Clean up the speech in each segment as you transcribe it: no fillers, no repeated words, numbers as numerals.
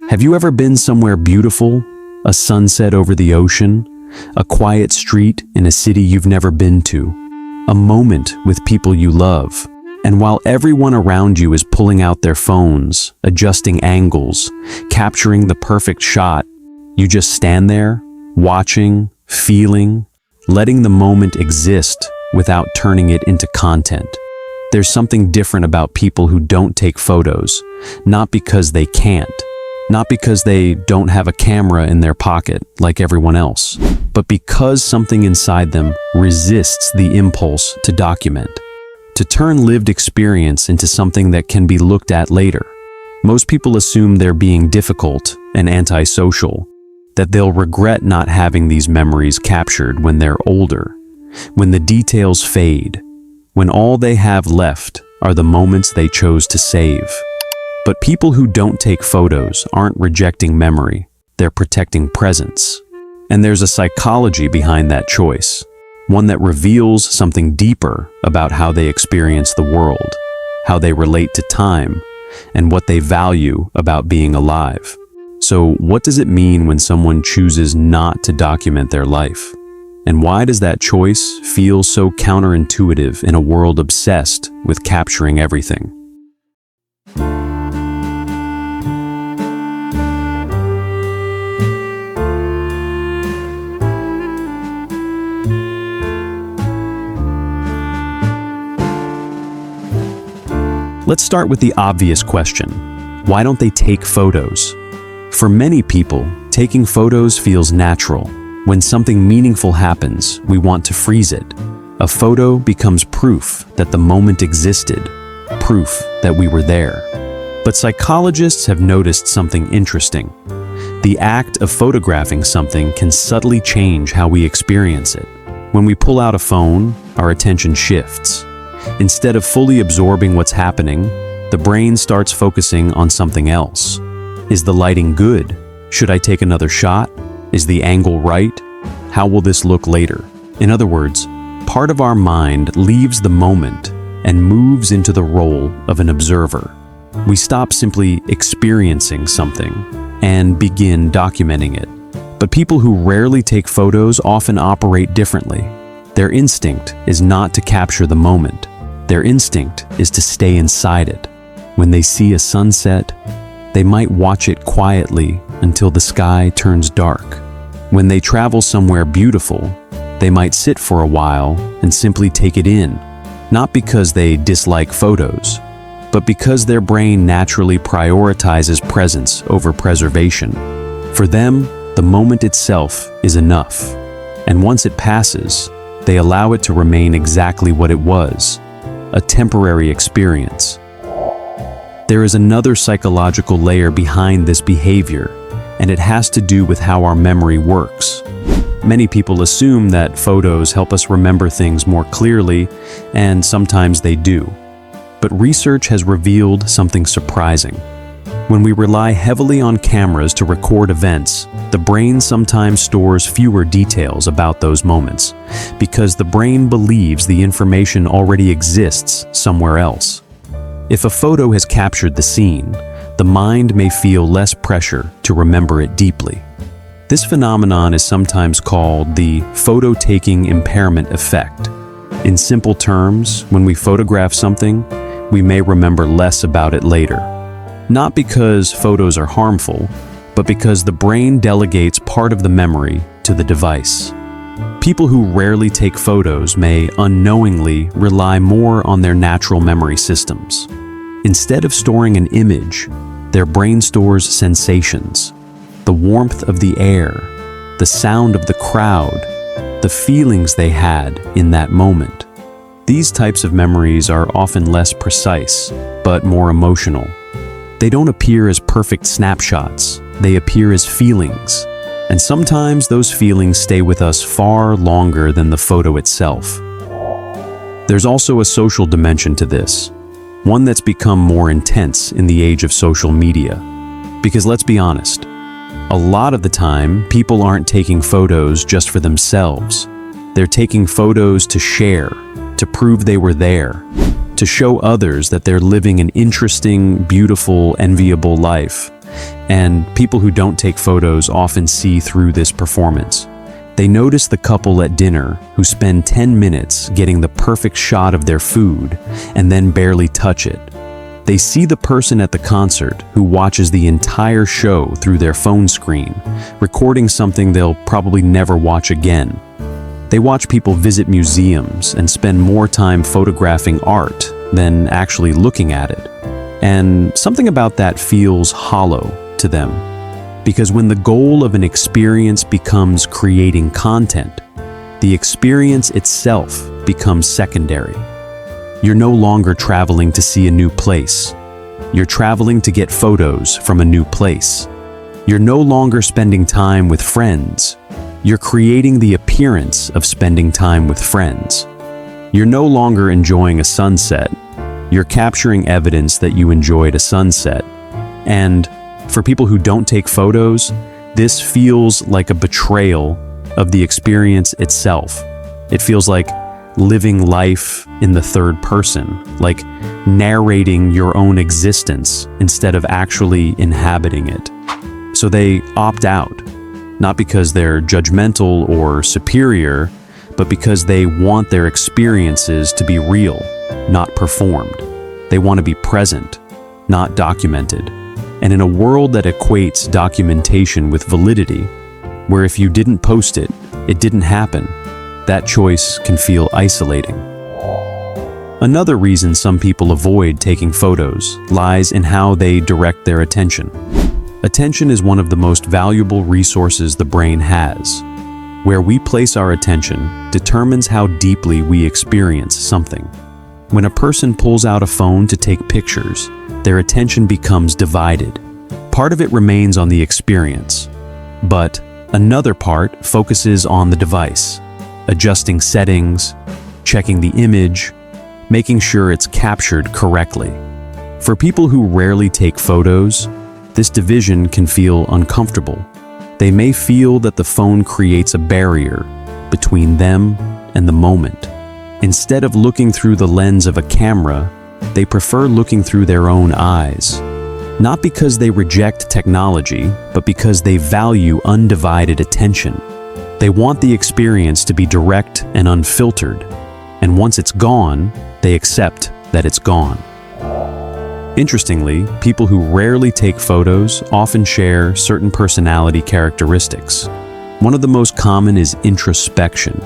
Have you ever been somewhere beautiful? A sunset over the ocean? A quiet street in a city you've never been to? A moment with people you love? And while everyone around you is pulling out their phones, adjusting angles, capturing the perfect shot, you just stand there, watching, feeling, letting the moment exist without turning it into content. There's something different about people who don't take photos, not because they can't, not because they don't have a camera in their pocket like everyone else, but because something inside them resists the impulse to document, to turn lived experience into something that can be looked at later. Most people assume they're being difficult and antisocial, that they'll regret not having these memories captured when they're older, when the details fade, when all they have left are the moments they chose to save. But people who don't take photos aren't rejecting memory, they're protecting presence. And there's a psychology behind that choice, one that reveals something deeper about how they experience the world, how they relate to time, and what they value about being alive. So what does it mean when someone chooses not to document their life? And why does that choice feel so counterintuitive in a world obsessed with capturing everything? Let's start with the obvious question. Why don't they take photos? For many people, taking photos feels natural. When something meaningful happens, we want to freeze it. A photo becomes proof that the moment existed, proof that we were there. But psychologists have noticed something interesting. The act of photographing something can subtly change how we experience it. When we pull out a phone, our attention shifts. Instead of fully absorbing what's happening, the brain starts focusing on something else. Is the lighting good? Should I take another shot? Is the angle right? How will this look later? In other words, part of our mind leaves the moment and moves into the role of an observer. We stop simply experiencing something and begin documenting it. But people who rarely take photos often operate differently. Their instinct is not to capture the moment. Their instinct is to stay inside it. When they see a sunset, they might watch it quietly until the sky turns dark. When they travel somewhere beautiful, they might sit for a while and simply take it in, not because they dislike photos, but because their brain naturally prioritizes presence over preservation. For them, the moment itself is enough, and once it passes, they allow it to remain exactly what it was, a temporary experience. There is another psychological layer behind this behavior, and it has to do with how our memory works. Many people assume that photos help us remember things more clearly, and sometimes they do. But research has revealed something surprising. When we rely heavily on cameras to record events, the brain sometimes stores fewer details about those moments, because the brain believes the information already exists somewhere else. If a photo has captured the scene, the mind may feel less pressure to remember it deeply. This phenomenon is sometimes called the photo-taking impairment effect. In simple terms, when we photograph something, we may remember less about it later. Not because photos are harmful, but because the brain delegates part of the memory to the device. People who rarely take photos may unknowingly rely more on their natural memory systems. Instead of storing an image, their brain stores sensations, the warmth of the air, the sound of the crowd, the feelings they had in that moment. These types of memories are often less precise, but more emotional. They don't appear as perfect snapshots, they appear as feelings. And sometimes those feelings stay with us far longer than the photo itself. There's also a social dimension to this, one that's become more intense in the age of social media. Because let's be honest, a lot of the time, people aren't taking photos just for themselves. They're taking photos to share, to prove they were there, to show others that they're living an interesting, beautiful, enviable life. and people who don't take photos often see through this performance. They notice the couple at dinner who spend 10 minutes getting the perfect shot of their food and then barely touch it. They see the person at the concert who watches the entire show through their phone screen, recording something they'll probably never watch again. They watch people visit museums and spend more time photographing art than actually looking at it. And something about that feels hollow to them. Because when the goal of an experience becomes creating content, the experience itself becomes secondary. You're no longer traveling to see a new place. You're traveling to get photos from a new place. You're no longer spending time with friends. You're creating the appearance of spending time with friends. You're no longer enjoying a sunset. You're capturing evidence that you enjoyed a sunset. And for people who don't take photos, this feels like a betrayal of the experience itself. It feels like living life in the third person, like narrating your own existence instead of actually inhabiting it. So they opt out, not because they're judgmental or superior, but because they want their experiences to be real, not performed. They want to be present, not documented. And in a world that equates documentation with validity, where if you didn't post it, it didn't happen, that choice can feel isolating. Another reason some people avoid taking photos lies in how they direct their attention. Attention is one of the most valuable resources the brain has. Where we place our attention determines how deeply we experience something. When a person pulls out a phone to take pictures, their attention becomes divided. Part of it remains on the experience, but another part focuses on the device, adjusting settings, checking the image, making sure it's captured correctly. For people who rarely take photos, this division can feel uncomfortable. They may feel that the phone creates a barrier between them and the moment. Instead of looking through the lens of a camera, they prefer looking through their own eyes. Not because they reject technology, but because they value undivided attention. They want the experience to be direct and unfiltered, and once it's gone, they accept that it's gone. Interestingly, people who rarely take photos often share certain personality characteristics. One of the most common is introspection.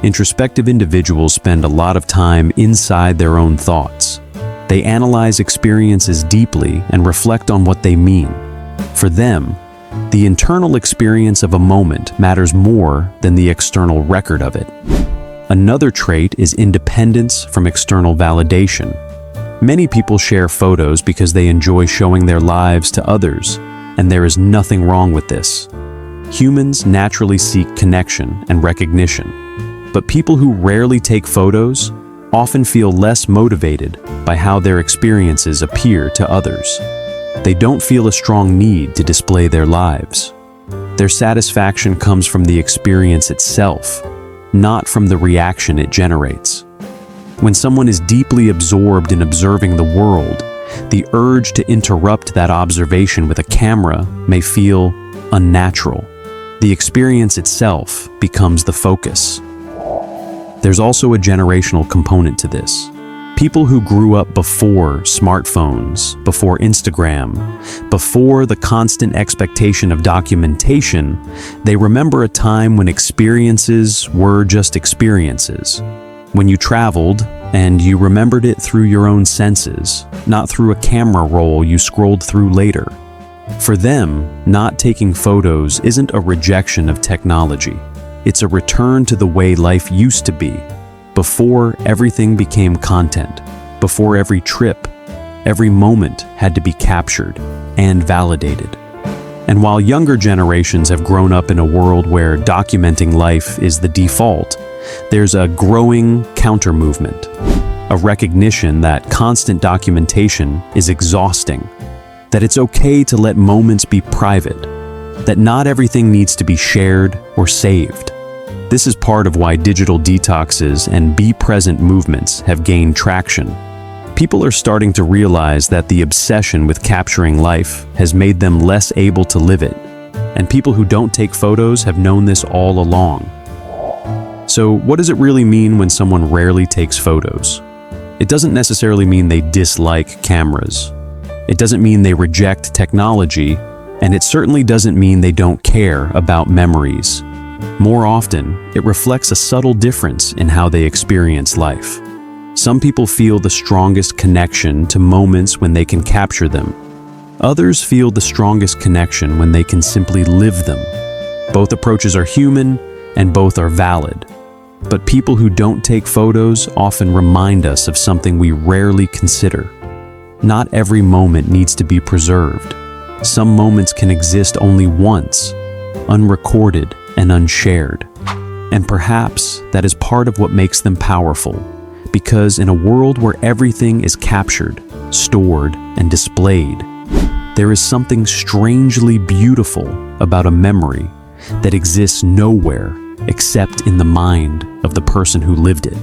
Introspective individuals spend a lot of time inside their own thoughts. They analyze experiences deeply and reflect on what they mean. For them, the internal experience of a moment matters more than the external record of it. Another trait is independence from external validation. Many people share photos because they enjoy showing their lives to others, and there is nothing wrong with this. Humans naturally seek connection and recognition, but people who rarely take photos often feel less motivated by how their experiences appear to others. They don't feel a strong need to display their lives. Their satisfaction comes from the experience itself, not from the reaction it generates. When someone is deeply absorbed in observing the world, the urge to interrupt that observation with a camera may feel unnatural. The experience itself becomes the focus. There's also a generational component to this. People who grew up before smartphones, before Instagram, before the constant expectation of documentation, they remember a time when experiences were just experiences. When you traveled, and you remembered it through your own senses, not through a camera roll you scrolled through later. For them, not taking photos isn't a rejection of technology. It's a return to the way life used to be, before everything became content, before every trip, every moment had to be captured and validated. And while younger generations have grown up in a world where documenting life is the default, there's a growing counter-movement, a recognition that constant documentation is exhausting, that it's okay to let moments be private, that not everything needs to be shared or saved. This is part of why digital detoxes and be present movements have gained traction. People are starting to realize that the obsession with capturing life has made them less able to live it, and people who don't take photos have known this all along. So, what does it really mean when someone rarely takes photos? It doesn't necessarily mean they dislike cameras. It doesn't mean they reject technology, and it certainly doesn't mean they don't care about memories. More often, it reflects a subtle difference in how they experience life. Some people feel the strongest connection to moments when they can capture them. Others feel the strongest connection when they can simply live them. Both approaches are human, and both are valid. But people who don't take photos often remind us of something we rarely consider. Not every moment needs to be preserved. Some moments can exist only once, unrecorded and unshared. And perhaps that is part of what makes them powerful, because in a world where everything is captured, stored, and displayed, there is something strangely beautiful about a memory that exists nowhere except in the mind of the person who lived it.